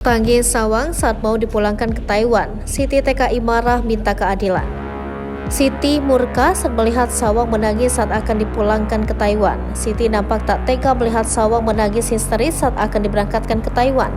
Tangis Sawang saat mau dipulangkan ke Taiwan, Siti TKI marah minta keadilan. Siti murka saat melihat Sawang menangis saat akan dipulangkan ke Taiwan. Siti nampak tak tega melihat Sawang menangis histeris saat akan diberangkatkan ke Taiwan.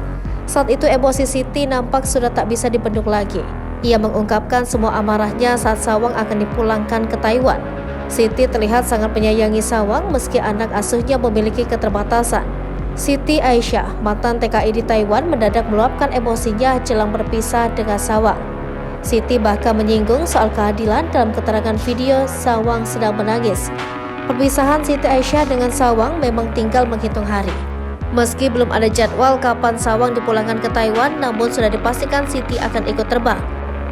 Saat itu emosi Siti nampak sudah tak bisa dibendung lagi. Ia mengungkapkan semua amarahnya saat Sawang akan dipulangkan ke Taiwan. Siti terlihat sangat menyayangi Sawang meski anak asuhnya memiliki keterbatasan. Siti Aisyah, mantan TKI di Taiwan, mendadak meluapkan emosinya jelang berpisah dengan Sawang. Siti bahkan menyinggung soal keadilan dalam keterangan video Sawang sedang menangis. Perpisahan Siti Aisyah dengan Sawang memang tinggal menghitung hari. Meski belum ada jadwal kapan Sawang dipulangkan ke Taiwan, namun sudah dipastikan Siti akan ikut terbang.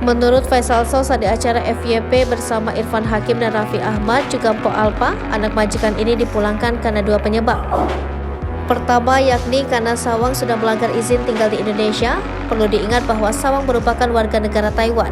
Menurut Faisal Sow saat di acara FYP bersama Irfan Hakim dan Raffi Ahmad, juga Mpok Alpa, anak majikan ini dipulangkan karena dua penyebab. Pertama, yakni karena Sawang sudah melanggar izin tinggal di Indonesia. Perlu diingat bahwa Sawang merupakan warga negara Taiwan.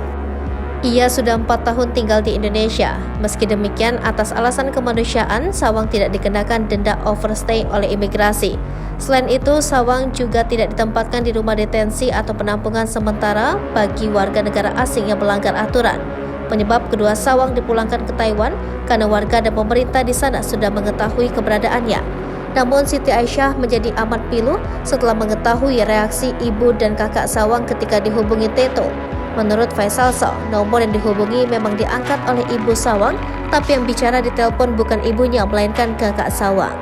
Ia sudah 4 tahun tinggal di Indonesia. Meski demikian, atas alasan kemanusiaan, Sawang tidak dikenakan denda overstay oleh imigrasi. Selain itu, Sawang juga tidak ditempatkan di rumah detensi atau penampungan sementara bagi warga negara asing yang melanggar aturan. Penyebab kedua Sawang dipulangkan ke Taiwan karena warga dan pemerintah di sana sudah mengetahui keberadaannya. Namun Siti Aisyah menjadi amat pilu setelah mengetahui reaksi ibu dan kakak Sawang ketika dihubungi Teto. Menurut Faisal Sow, nomor yang dihubungi memang diangkat oleh ibu Sawang, tapi yang bicara di telepon bukan ibunya melainkan kakak Sawang.